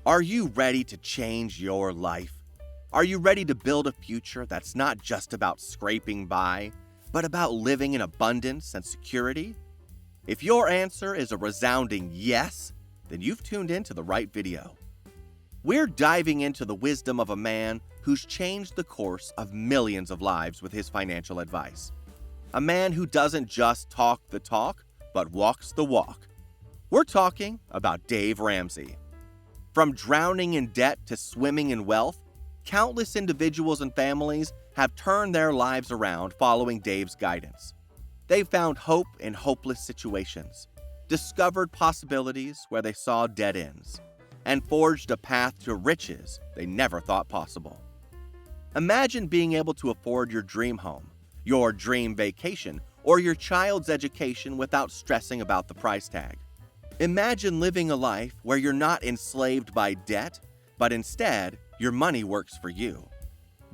Are you ready to change your life? Are you ready to build a future that's not just about scraping by, but about living in abundance and security? If your answer is a resounding yes, then you've tuned into the right video. We're diving into the wisdom of a man who's changed the course of millions of lives with his financial advice. A man who doesn't just talk the talk, but walks the walk. We're talking about Dave Ramsey. From drowning in debt to swimming in wealth, countless individuals and families have turned their lives around following Dave's guidance. They've found hope in hopeless situations, discovered possibilities where they saw dead ends, and forged a path to riches they never thought possible. Imagine being able to afford your dream home, your dream vacation, or your child's education without stressing about the price tag. Imagine living a life where you're not enslaved by debt, but instead, your money works for you.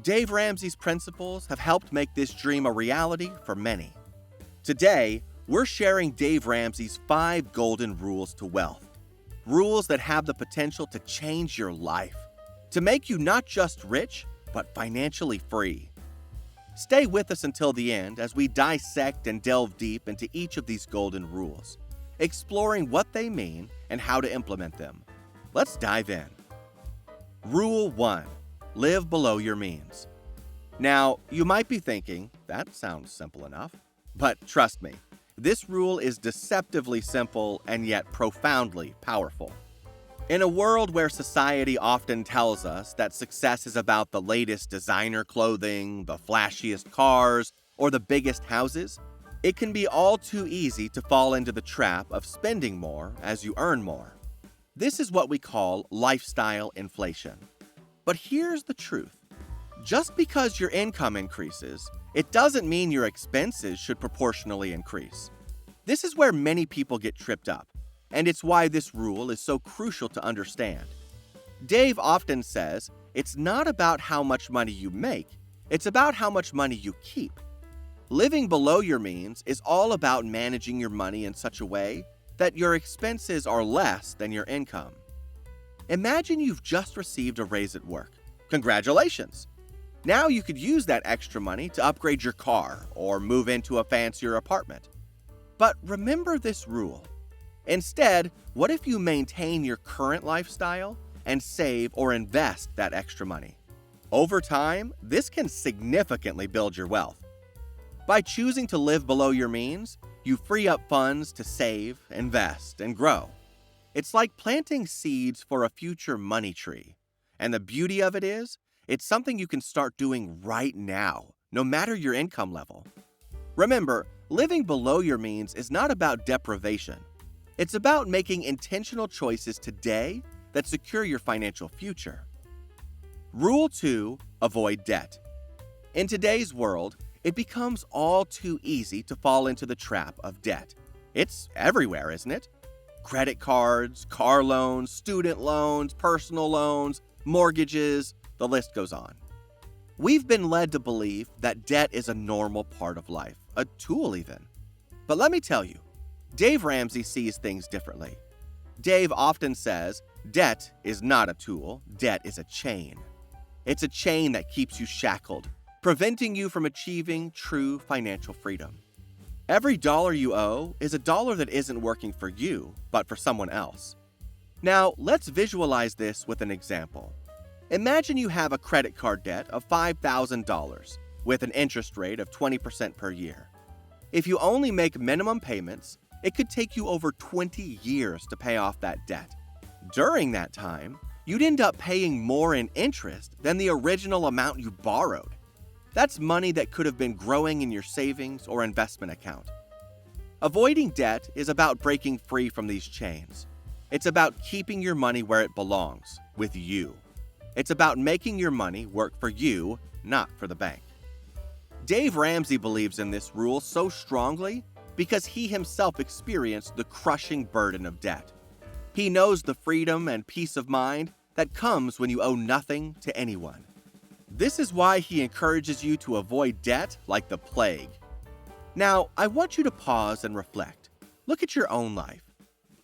Dave Ramsey's principles have helped make this dream a reality for many. Today, we're sharing Dave Ramsey's 5 golden rules to wealth. Rules that have the potential to change your life, to make you not just rich, but financially free. Stay with us until the end as we dissect and delve deep into each of these golden rules, exploring what they mean and how to implement them. Let's dive in. Rule 1. Live below your means. Now, you might be thinking, that sounds simple enough. But trust me, this rule is deceptively simple and yet profoundly powerful. In a world where society often tells us that success is about the latest designer clothing, the flashiest cars, or the biggest houses, it can be all too easy to fall into the trap of spending more as you earn more. This is what we call lifestyle inflation. But here's the truth. Just because your income increases, it doesn't mean your expenses should proportionally increase. This is where many people get tripped up, and it's why this rule is so crucial to understand. Dave often says it's not about how much money you make, it's about how much money you keep. Living below your means is all about managing your money in such a way that your expenses are less than your income. Imagine you've just received a raise at work. Congratulations! Now you could use that extra money to upgrade your car or move into a fancier apartment. But remember this rule. Instead, what if you maintain your current lifestyle and save or invest that extra money? Over time, this can significantly build your wealth. By choosing to live below your means, you free up funds to save, invest, and grow. It's like planting seeds for a future money tree. And the beauty of it is, it's something you can start doing right now, no matter your income level. Remember, living below your means is not about deprivation. It's about making intentional choices today that secure your financial future. Rule 2. Avoid debt. In today's world, it becomes all too easy to fall into the trap of debt. It's everywhere, isn't it? Credit cards, car loans, student loans, personal loans, mortgages, the list goes on. We've been led to believe that debt is a normal part of life, a tool even. But let me tell you, Dave Ramsey sees things differently. Dave often says, debt is not a tool, debt is a chain. It's a chain that keeps you shackled, preventing you from achieving true financial freedom. Every dollar you owe is a dollar that isn't working for you, but for someone else. Now, let's visualize this with an example. Imagine you have a credit card debt of $5,000 with an interest rate of 20% per year. If you only make minimum payments, it could take you over 20 years to pay off that debt. During that time, you'd end up paying more in interest than the original amount you borrowed. That's money that could have been growing in your savings or investment account. Avoiding debt is about breaking free from these chains. It's about keeping your money where it belongs, with you. It's about making your money work for you, not for the bank. Dave Ramsey believes in this rule so strongly because he himself experienced the crushing burden of debt. He knows the freedom and peace of mind that comes when you owe nothing to anyone. This is why he encourages you to avoid debt like the plague. Now, I want you to pause and reflect. Look at your own life.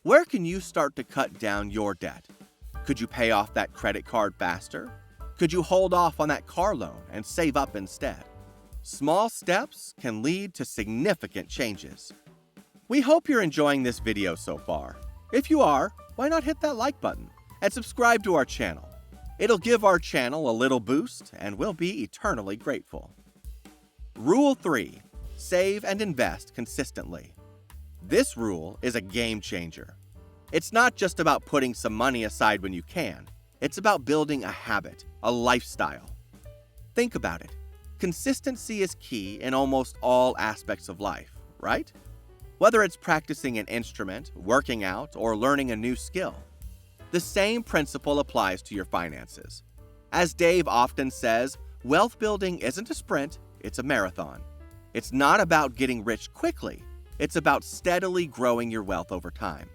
Where can you start to cut down your debt? Could you pay off that credit card faster? Could you hold off on that car loan and save up instead? Small steps can lead to significant changes. We hope you're enjoying this video so far. If you are, why not hit that like button and subscribe to our channel? It'll give our channel a little boost and we'll be eternally grateful. Rule 3. Save and invest consistently. This rule is a game changer. It's not just about putting some money aside when you can. It's about building a habit, a lifestyle. Think about it. Consistency is key in almost all aspects of life, right? Whether it's practicing an instrument, working out, or learning a new skill. The same principle applies to your finances. As Dave often says, wealth building isn't a sprint, it's a marathon. It's not about getting rich quickly, it's about steadily growing your wealth over time.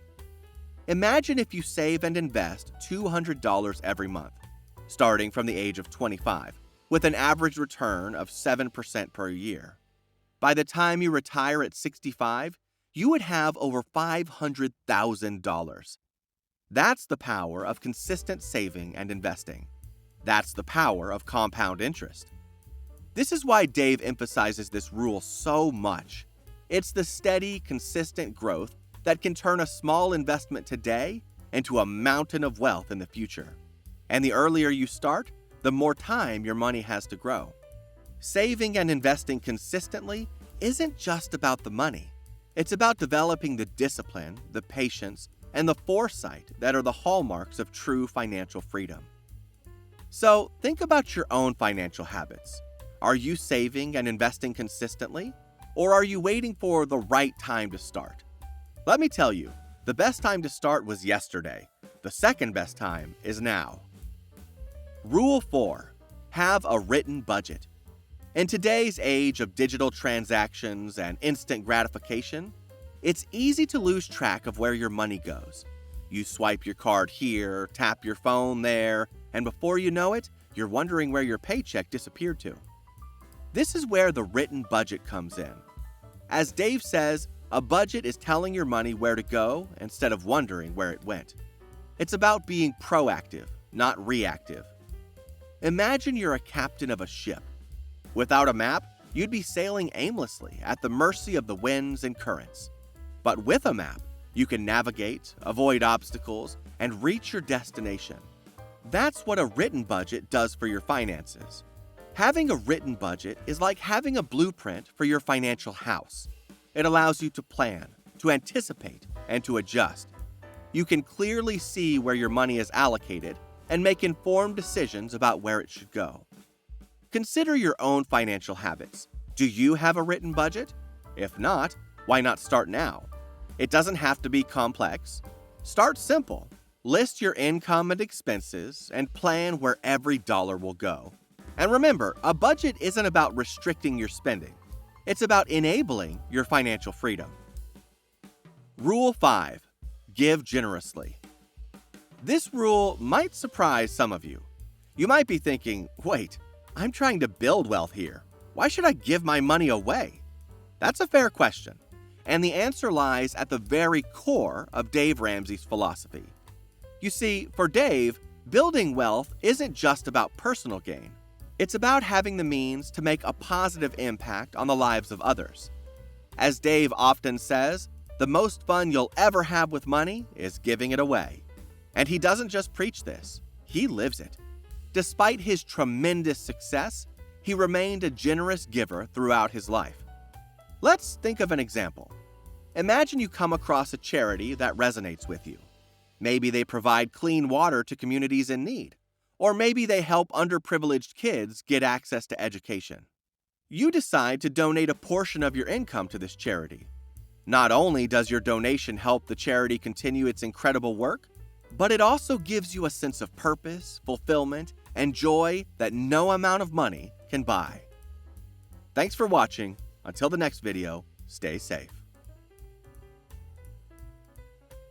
Imagine if you save and invest $200 every month, starting from the age of 25, with an average return of 7% per year. By the time you retire at 65, you would have over $500,000. That's the power of consistent saving and investing. That's the power of compound interest. This is why Dave emphasizes this rule so much. It's the steady, consistent growth that can turn a small investment today into a mountain of wealth in the future. And the earlier you start, the more time your money has to grow. Saving and investing consistently isn't just about the money. It's about developing the discipline, the patience, and the foresight that are the hallmarks of true financial freedom. So, think about your own financial habits. Are you saving and investing consistently? Or are you waiting for the right time to start? Let me tell you, the best time to start was yesterday. The second best time is now. Rule 4. Have a written budget. In today's age of digital transactions and instant gratification, it's easy to lose track of where your money goes. You swipe your card here, tap your phone there, and before you know it, you're wondering where your paycheck disappeared to. This is where the written budget comes in. As Dave says, a budget is telling your money where to go instead of wondering where it went. It's about being proactive, not reactive. Imagine you're a captain of a ship. Without a map, you'd be sailing aimlessly at the mercy of the winds and currents. But with a map, you can navigate, avoid obstacles, and reach your destination. That's what a written budget does for your finances. Having a written budget is like having a blueprint for your financial house. It allows you to plan, to anticipate, and to adjust. You can clearly see where your money is allocated and make informed decisions about where it should go. Consider your own financial habits. Do you have a written budget? If not, why not start now? It doesn't have to be complex. Start simple. List your income and expenses and plan where every dollar will go. And remember, a budget isn't about restricting your spending. It's about enabling your financial freedom. Rule 5. Give generously. This rule might surprise some of you. You might be thinking, wait, I'm trying to build wealth here. Why should I give my money away? That's a fair question, and the answer lies at the very core of Dave Ramsey's philosophy. You see, for Dave, building wealth isn't just about personal gain. It's about having the means to make a positive impact on the lives of others. As Dave often says, the most fun you'll ever have with money is giving it away. And he doesn't just preach this, he lives it. Despite his tremendous success, he remained a generous giver throughout his life. Let's think of an example. Imagine you come across a charity that resonates with you. Maybe they provide clean water to communities in need. Or maybe they help underprivileged kids get access to education. You decide to donate a portion of your income to this charity. Not only does your donation help the charity continue its incredible work, but it also gives you a sense of purpose, fulfillment, and joy that no amount of money can buy. Thanks for watching. Until the next video, stay safe.